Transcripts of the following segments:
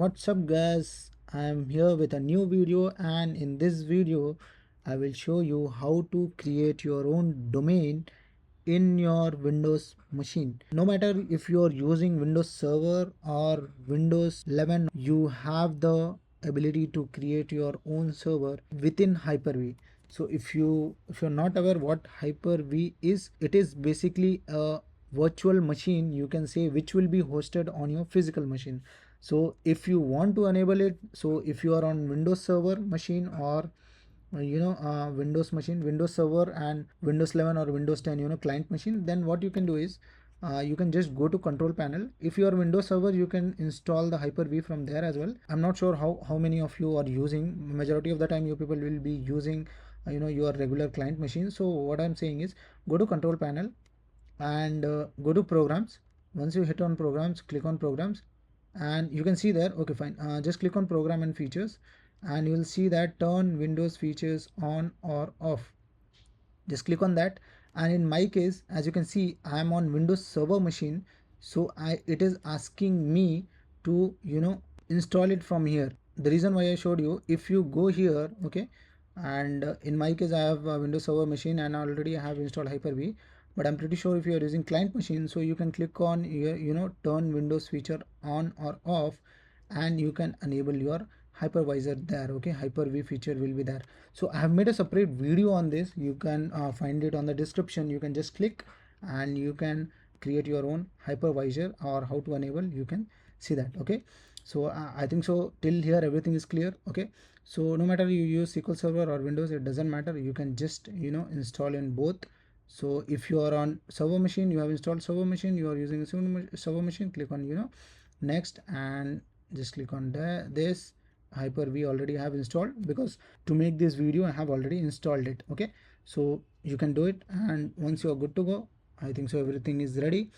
What's up guys, I am here with a new video, and in this video I will show you how to create your own domain in your Windows machine. No matter if you are using Windows Server or Windows 11, you have the ability to create your own server within Hyper-V. So if you're not aware what Hyper-V is, it is basically a virtual machine, you can say, which will be hosted on your physical machine. So if you want to enable it, so if you are on Windows Server machine or Windows machine, Windows Server and Windows 11 or Windows 10 client machine, then what you can do is you can just go to control panel. If you are Windows Server, you can install the Hyper-V from there as well. I'm not sure how many of you are using. Majority of the time you people will be using your regular client machine. So what I'm saying is, go to control panel and go to programs. Once you hit on programs, click on programs, and you can see there, okay fine, just click on program and features, and you will see that turn Windows features on or off. Just click on that, and in my case, as you can see, I am on Windows Server machine, so it is asking me to install it from here. The reason why I showed you, if you go here, okay, and in my case I have a Windows Server machine and already I have installed Hyper-V, but I'm pretty sure if you are using client machine, so you can click on here, turn Windows feature on or off, and you can enable your hypervisor there. Okay, Hyper-V feature will be there. So I have made a separate video on this. You can find it on the description. You can just click and you can create your own hypervisor, or how to enable, you can see that. Okay, so I think so till here everything is clear. Okay, so no matter you use SQL Server or Windows, it doesn't matter, you can just install in both. So if you are on server machine, you have installed server machine, you are using a server machine, click on next, and just click on this Hyper-V already have installed, because to make this video I have already installed it. Okay, so you can do it, and once you are good to go, I think so everything is ready.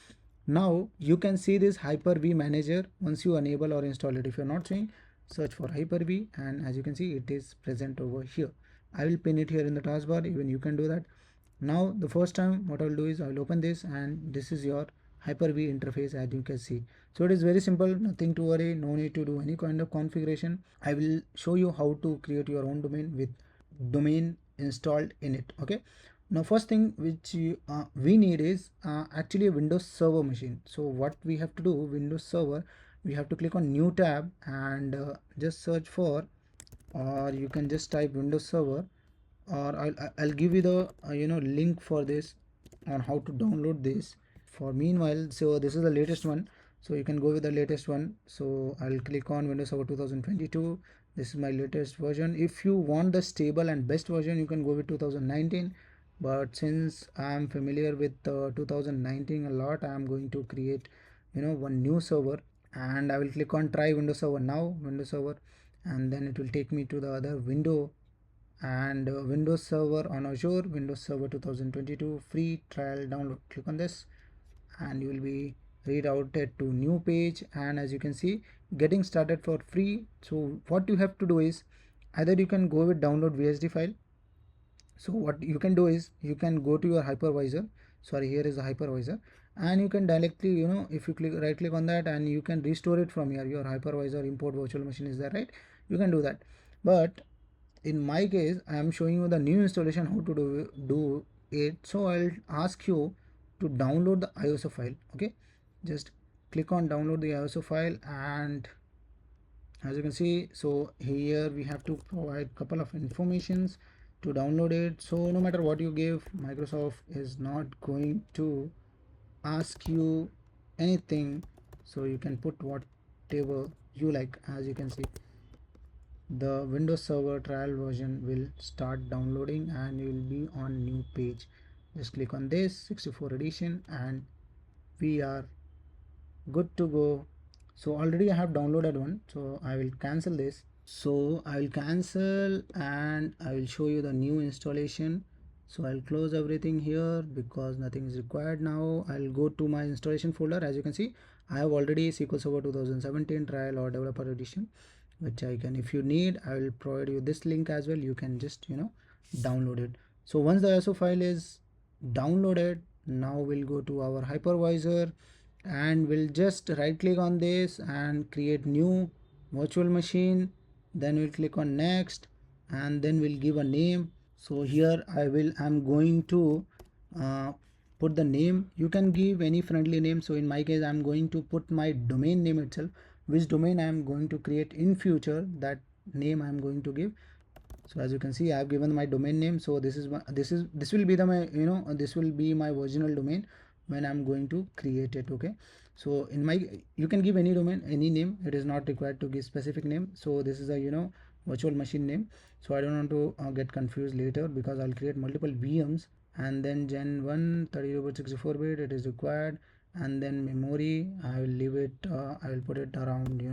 Now you can see this Hyper-V manager once you enable or install it. If you're not seeing, search for Hyper-V, and as you can see, it is present over here. I will pin it here in the taskbar, even you can do that. Now the first time what I'll do is I'll open this, and this is your Hyper-V interface, as you can see. So it is very simple, nothing to worry, no need to do any kind of configuration. I will show you how to create your own domain with domain installed in it. Okay, now first thing which we need is actually a Windows Server machine. So what we have to do, Windows Server, we have to click on new tab and just search for, or you can just type Windows Server, or I'll give you the link for this on how to download this. For meanwhile, so this is the latest one, so you can go with the latest one. So I'll click on Windows Server 2022. This is my latest version. If you want the stable and best version, you can go with 2019, but since I'm familiar with 2019 a lot, I'm going to create one new server, and I will click on try Windows Server now, Windows Server, and then it will take me to the other window, and Windows Server on Azure, Windows Server 2022 free trial download. Click on this, and you will be rerouted to new page, and as you can see, getting started for free. So what you have to do is, either you can go with download VSD file. So what you can do is, you can go to your hypervisor, sorry, here is the hypervisor, and you can directly if you right click on that, and you can restore it from here. Your hypervisor import virtual machine is there, right? You can do that, but in my case I am showing you the new installation, how to do it. So I'll ask you to download the ISO file. Okay, just click on download the ISO file, and as you can see, so here we have to provide couple of informations to download it. So no matter what you give, Microsoft is not going to ask you anything, so you can put whatever you like. As you can see, the Windows Server trial version will start downloading, and you will be on new page. Just click on this 64 edition, and we are good to go. So already I have downloaded one, so I will cancel this. So I will cancel, and I will show you the new installation. So I'll close everything here because nothing is required now. I'll go to my installation folder. As you can see, I have already SQL Server 2017 trial or developer edition, which I can, if you need, I will provide you this link as well. You can just download it. So once the ISO file is downloaded, now we'll go to our hypervisor, and we'll just right click on this and create new virtual machine, then we'll click on next, and then we'll give a name. So here I'm going to uh, put the name. You can give any friendly name. So in my case, I'm going to put my domain name itself, which domain I'm going to create in future, that name I'm going to give. So as you can see, I have given my domain name. So this will be the my, this will be my original domain when I'm going to create it. Okay, so in my, you can give any domain, any name. It is not required to give specific name. So this is a, virtual machine name. So I don't want to get confused later, because I'll create multiple VMs. And then gen 1 32-bit 64-bit it is required. And then memory, I will leave it, I will put it around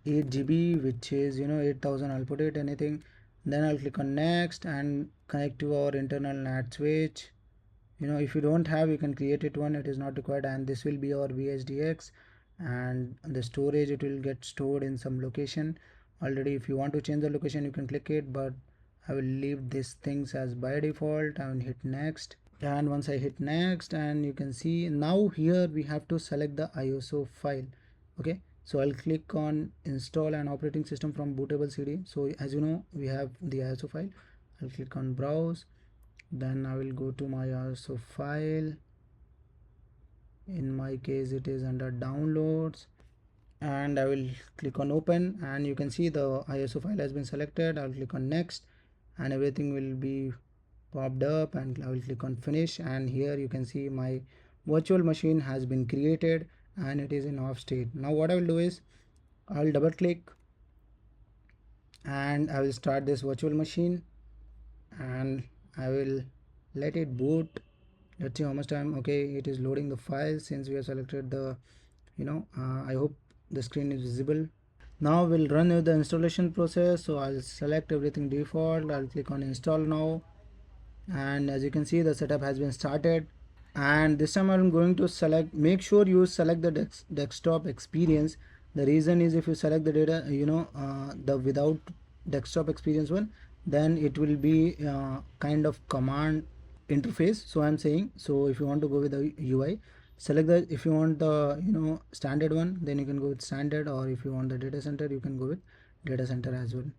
8 GB, which is 8000. I'll put it anything. Then I'll click on next and connect to our internal NAT switch. If you don't have, you can create it one, it is not required. And this will be our VHDX, and the storage, it will get stored in some location already. If you want to change the location, you can click it, but I will leave these things as by default. I will hit next, and once I hit next, and you can see now here we have to select the ISO file. Okay, so I'll click on install an operating system from bootable CD. So as you know, we have the ISO file. I'll click on browse, then I will go to my ISO file. In my case, it is under downloads, and I will click on open, and you can see the ISO file has been selected. I'll click on next, and everything will be popped up, and I will click on finish, and here you can see my virtual machine has been created and it is in off state. Now what I will do is I'll double click and I will start this virtual machine, and I will let it boot. Let's see how much time. Okay, it is loading the file since we have selected the, I hope the screen is visible. Now we'll run the installation process. So I'll select everything default, I'll click on install now, and as you can see, the setup has been started. And this time I'm going to select, make sure you select the desktop experience. The reason is, if you select the data, the without desktop experience one, then it will be kind of command interface. So I'm saying, so if you want to go with the UI, select the, if you want the standard one, then you can go with standard, or if you want the data center, you can go with data center as well.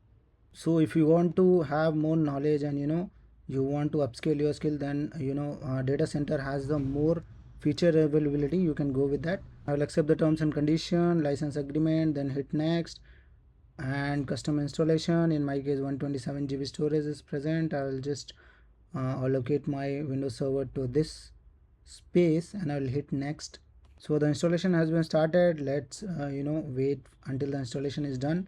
So if you want to have more knowledge, and you want to upscale your skill, then data center has the more feature availability, you can go with that. I will accept the terms and condition, license agreement, then hit next. And custom installation, in my case 127 GB storage is present. I will just allocate my Windows server to this space, and I will hit next. So the installation has been started. Let's wait until the installation is done.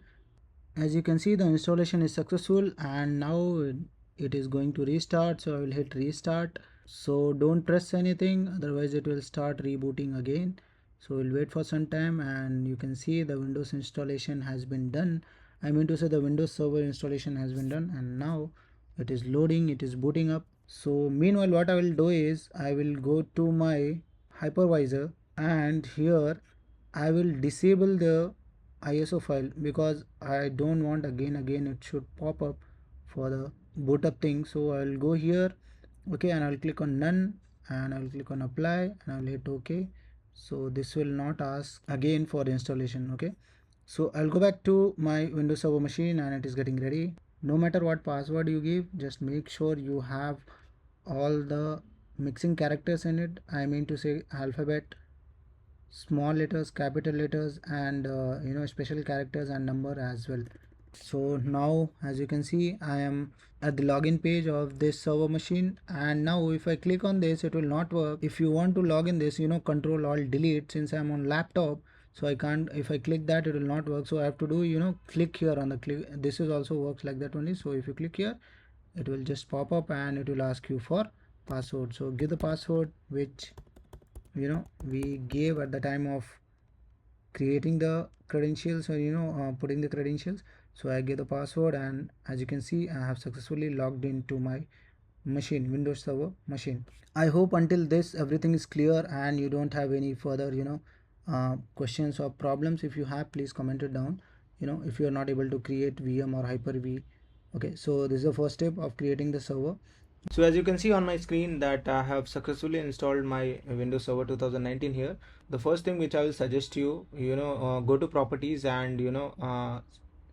As you can see, the installation is successful, and now it is going to restart. So I will hit restart. So don't press anything, otherwise it will start rebooting again. So we'll wait for some time, and you can see the Windows installation has been done. I mean to say, the Windows Server installation has been done, and now it is loading, it is booting up. So meanwhile, what I will do is I will go to my hypervisor, and here I will disable the ISO file, because I don't want again it should pop up for the boot up thing. So I'll go here, okay, and I'll click on none, and I'll click on apply, and I'll hit OK. So this will not ask again for installation. Okay, so I'll go back to my Windows Server machine, and it is getting ready. No matter what password you give, just make sure you have all the mixing characters in it. I mean to say, alphabet, small letters, capital letters, and special characters and number as well. So now, as you can see, I am at the login page of this server machine, and now if I click on this, it will not work. If you want to log in this, control alt delete, since I'm on laptop, so I can't. If I click that, it will not work. So I have to do click here on the click. This is also works like that only. So if you click here, it will just pop up, and it will ask you for password. So give the password which we gave at the time of creating the credentials, or putting the credentials. So I give the password, and as you can see, I have successfully logged into my machine, Windows Server machine. I hope until this everything is clear, and you don't have any further questions or problems. If you have, please comment it down. If you are not able to create VM or Hyper-V. Okay, so this is the first step of creating the server. So as you can see on my screen that I have successfully installed my Windows Server 2019 here. The first thing which I will suggest you, go to properties and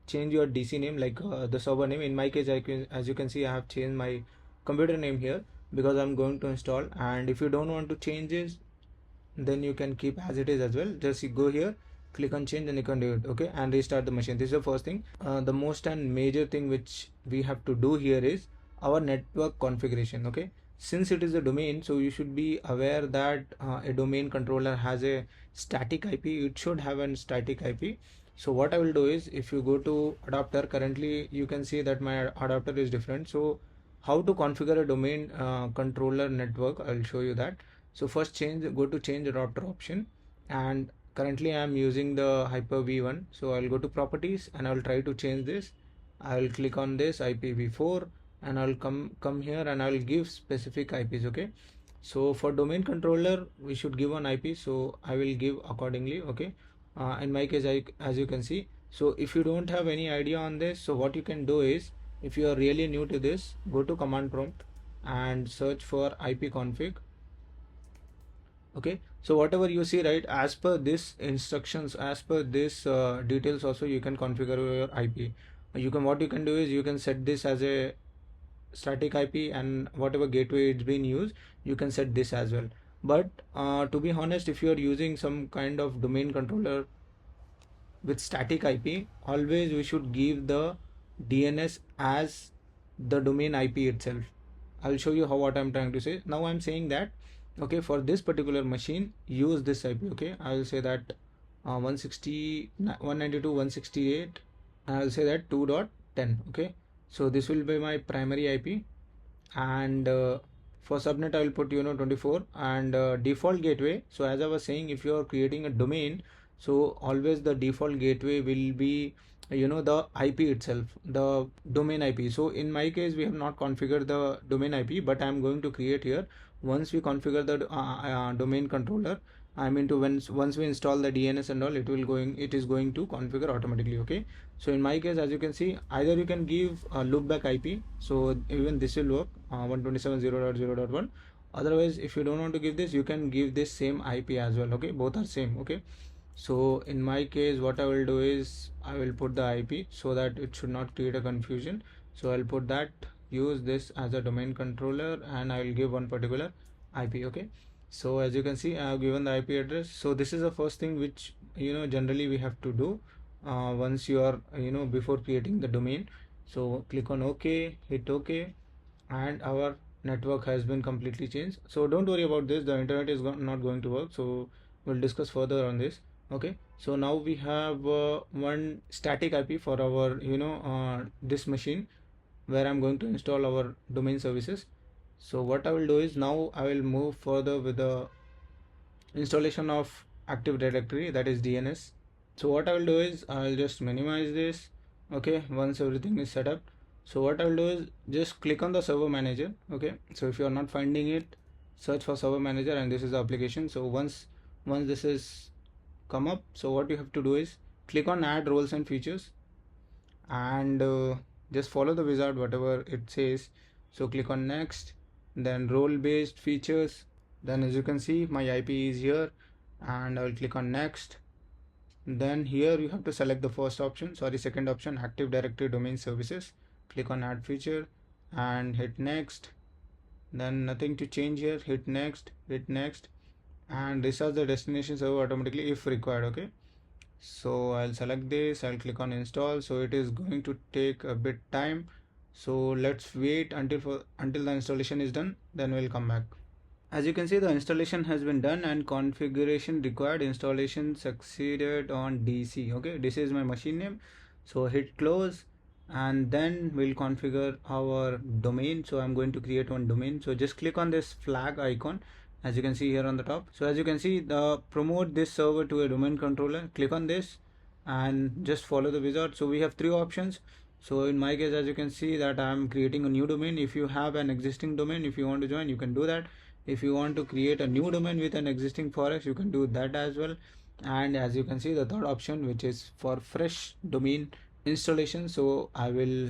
change your DC name, like the server name. In my case, as you can see, I have changed my computer name here because I'm going to install. And if you don't want to change this, then you can keep as it is as well. Just you go here, click on change, and you can do it. Okay, and restart the machine. This is the first thing. The most and major thing which we have to do here is our network configuration. Okay, since it is a domain, so you should be aware that a domain controller has a static IP. It should have a static IP. So what I will do is, if you go to adapter, currently you can see that my adapter is different. So how to configure a domain controller network, I'll show you that. So first go to change adapter option, and currently I am using the Hyper-V one. So I'll go to properties and I'll try to change this. I'll click on this IPv4 and I'll come here and I'll give specific IPs. Okay, so for domain controller we should give one IP, so I will give accordingly. Okay, in my case, as you can see, so if you don't have any idea on this, so what you can do is, if you are really new to this, go to command prompt and search for ipconfig. Okay, so whatever you see, right, as per this instructions, as per this details also, you can configure your IP. You can, what you can do is, you can set this as a static IP, and whatever gateway it's been used, you can set this as well. But to be honest, if you are using some kind of domain controller with static IP, always we should give the DNS as the domain IP itself. I'll show you how, what I'm trying to say. Now I'm saying that, okay, for this particular machine, use this IP. Okay, I will say that 160 192.168, I'll say that 2.10. Okay, so this will be my primary IP, and for subnet I will put 24, and default gateway. So as I was saying, if you are creating a domain, so always the default gateway will be the IP itself, the domain IP. So in my case, we have not configured the domain IP, but I am going to create here. Once we configure the domain controller, I mean, to once we install the DNS and all, it is going to configure automatically. Okay, so in my case, as you can see, either you can give a loopback IP, so even this will work, 127.0.0.1. Otherwise, if you don't want to give this, you can give this same IP as well. Okay, both are same. Okay, so in my case, what I will do is, I will put the IP so that it should not create a confusion. So I'll put that, use this as a domain controller, and I will give one particular IP. Okay, so as you can see, I have given the IP address. So this is the first thing which generally we have to do once you are before creating the domain. So click on OK, hit OK, and our network has been completely changed. So don't worry about this, the internet is not going to work, so we'll discuss further on this. Okay, so now we have one static IP for our this machine, where I'm going to install our domain services. So what I will do is, now I will move further with the installation of Active Directory, that is DNS. So what I will do is, I'll just minimize this. Okay, once everything is set up, so what I will do is just click on the server manager. Okay, so if you are not finding it, search for server manager, and this is the application. So once this is come up, so what you have to do is click on add roles and features, and just follow the wizard whatever it says. So click on next, then role based features. Then as you can see, my IP is here, and I will click on next. Then here you have to select the second option, Active Directory Domain Services. Click on add feature and hit next. Then nothing to change here, hit next, and restart the destination server automatically if required. Okay, so I'll select this, I'll click on install. So it is going to take a bit time, so let's wait until the installation is done, then we'll come back. As you can see, the installation has been done, and configuration required, installation succeeded on DC. Okay, this is my machine name, so hit close, and then we'll configure our domain. So I'm going to create one domain, so just click on this flag icon, as you can see here on the top. So as you can see, the promote this server to a domain controller, click on this and just follow the wizard. So we have three options. So in my case, as you can see, that I'm creating a new domain. If you have an existing domain, if you want to join, you can do that. If you want to create a new domain with an existing forex, you can do that as well. And as you can see, the third option, which is for fresh domain installation, so I will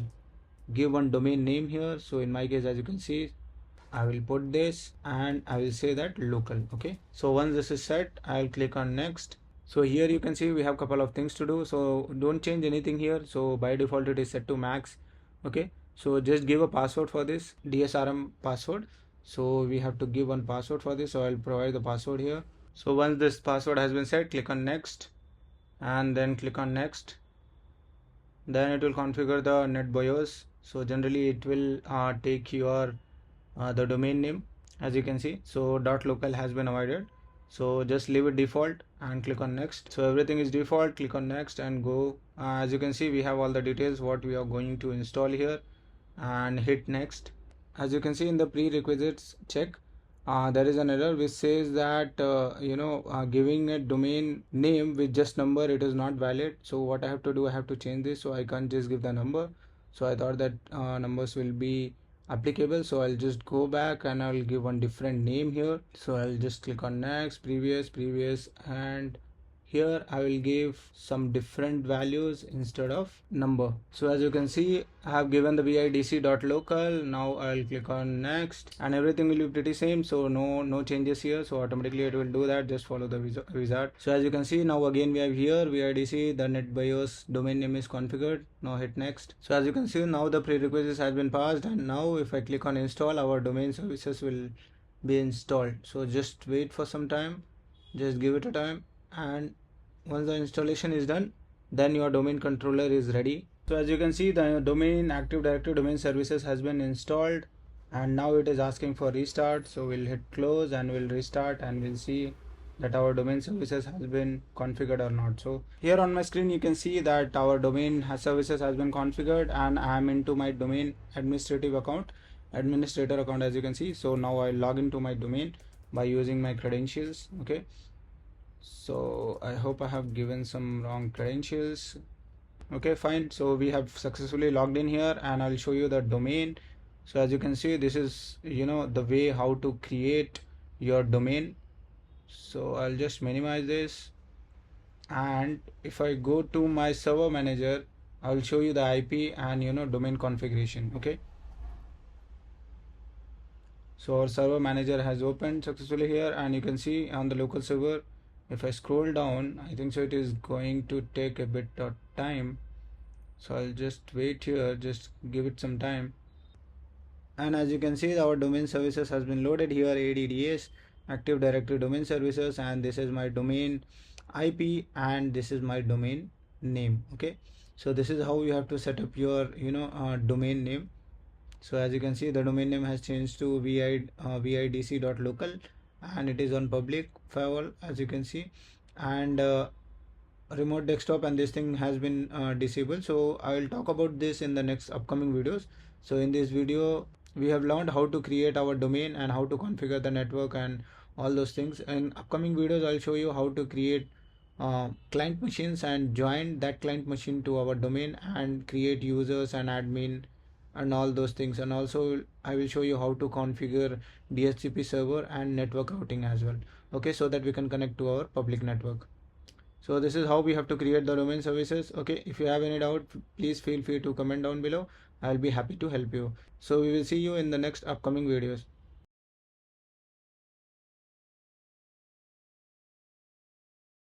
give one domain name here. So in my case, as you can see, I will put this and I will say that local. Okay, so once this is set, I'll click on next. So here you can see we have couple of things to do, so don't change anything here. So by default it is set to max. Okay, so just give a password for this DSRM password. So we have to give one password for this, so I'll provide the password here. So once this password has been set, click on next and then click on next. Then it will configure the NetBIOS. So generally it will take your the domain name, as you can see. So .local has been avoided, so just leave it default and click on next. So everything is default, click on next and go. As you can see, we have all the details what we are going to install here, and hit next. As you can see in the prerequisites check, there is an error which says that giving a domain name with just number, it is not valid. So what I have to do, I have to change this, so I can't just give the number. So I thought that numbers will be applicable, so I'll just go back and I'll give one different name here. So I'll just click on next, previous, and here I will give some different values instead of number. So as you can see, I have given the vidc.local. Now I'll click on next and everything will be pretty same, so no changes here. So automatically it will do that, just follow the wizard. So as you can see, now again we have here vidc, the NetBIOS domain name is configured. Now hit next. So as you can see, now the prerequisites has been passed, and now if I click on install, our domain services will be installed. So just wait for some time, just give it a time, and once the installation is done, then your domain controller is ready. So as you can see, the domain Active Directory domain services has been installed, and now it is asking for restart. So we'll hit close and we'll restart, and we'll see that our domain services has been configured or not. So here on my screen you can see that our domain services has been configured, and I am into my domain administrator account, as you can see. So now I'll log into my domain by using my credentials. Okay, so I hope I have given some wrong credentials. Okay, fine. So we have successfully logged in here, and I'll show you the domain. So as you can see, this is the way how to create your domain. So I'll just minimize this, and if I go to my server manager, I'll show you the IP and domain configuration. Okay, so our server manager has opened successfully here, and you can see on the local server, if I scroll down, I think so it is going to take a bit of time. So I'll just wait here, just give it some time. And as you can see, our domain services has been loaded here, ADDS, Active Directory Domain Services, and this is my domain IP and this is my domain name. Okay, so this is how you have to set up your domain name. So as you can see, the domain name has changed to vidc.local, and it is on public firewall, as you can see, and remote desktop, and this thing has been disabled. So I will talk about this in the next upcoming videos. So in this video we have learned how to create our domain and how to configure the network and all those things. In upcoming videos I'll show you how to create client machines and join that client machine to our domain and create users and admin and all those things. And also I will show you how to configure DHCP server and network routing as well. Okay, so that we can connect to our public network. So this is how we have to create the domain services. Okay, if you have any doubt, please feel free to comment down below. I'll be happy to help you. So we will see you in the next upcoming videos.